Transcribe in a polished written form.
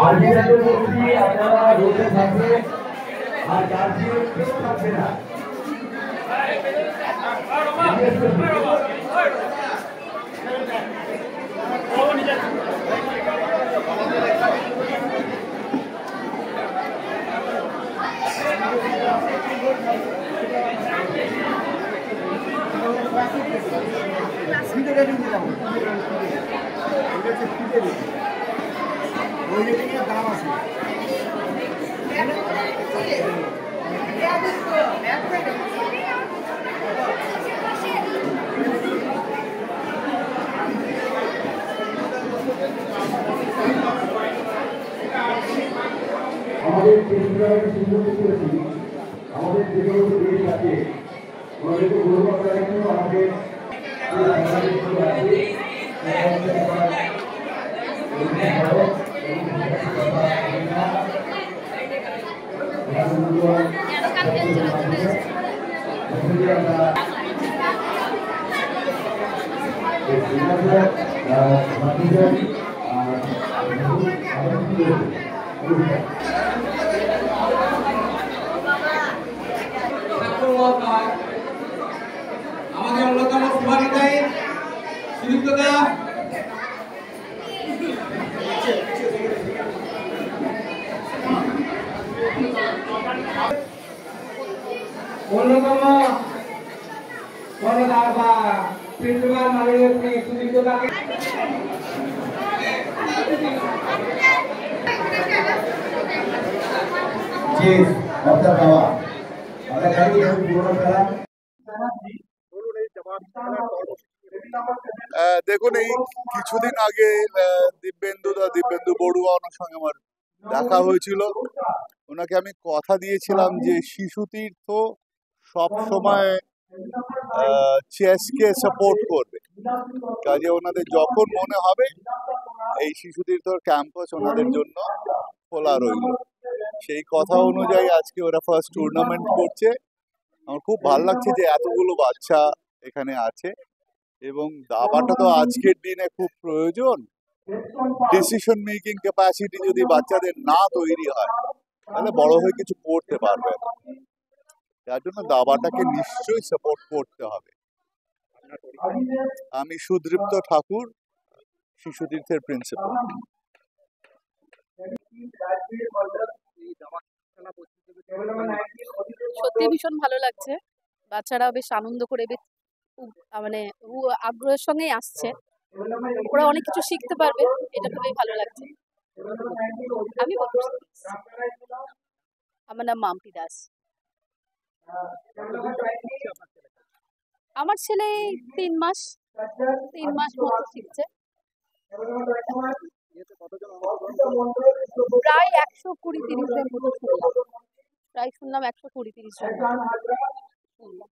আর যেটাতে বলছি আপনারা রোডে থাকবে আর গার্জিয়ান কেউ থাকবে না। দাম আছে আমাদের কেন্দ্রীয় সিদ্ধান্ত করেছি আমাদের যেগুলো দেশ আছে আমাদেরকে গৌরব করার জন্য আমাদের আমাদের অন্যতম শুভানিতায় সুদীপ্তদা অন্যতম কর্ণধার বা প্রিন্সিপাল মাননীয় শ্রী সুদীপ্তদাকে দেখুন এই কিছুদিন আগে দিব্যেন্দু বড়ুয়া ওনার সঙ্গে আমার দেখা হয়েছিল। ওনাকে আমি কথা দিয়েছিলাম যে শিশু তীর্থ সব সময় চেসকে সাপোর্ট করবে, কাজে ওনাদের যখন মনে হবে এই শিশু তীর্থর ক্যাম্পাস ওনাদের জন্য খোলা রইল। সেই কথা অনুযায়ী আজকে ওরা ফার্স্ট টুর্নামেন্ট করছে। আমার খুব ভালো লাগছে যে এতগুলো বাচ্চা এখানে আছে এবং দাবাটা তো আজকের দিনে খুব প্রয়োজন। ডিসিশন মেকিং ক্যাপাসিটি যদি বাচ্চাদের না তৈরি হয় তাহলে বড় হয়ে কিছু করতে পারবে না। তার জন্য দাবাটাকে নিশ্চয়ই সাপোর্ট করতে হবে। আমি সুদৃপ্ত ঠাকুর, শিশু তীর্থের প্রিন্সিপাল। সত্যি ভীষণ ভালো লাগছে, বাচ্চারা বেশ আনন্দ করে মানে আগ্রহের সঙ্গেই আসছে, ওরা অনেক কিছু শিখতে পারবে, এটা খুবই ভালো লাগছে। আমি আমার নাম মাম্পি দাস। আমার ছেলে 3 মাস মতো শিখছে। প্রায় 120-30 জন মতো শুনলাম, 120-30 জন শুনলাম।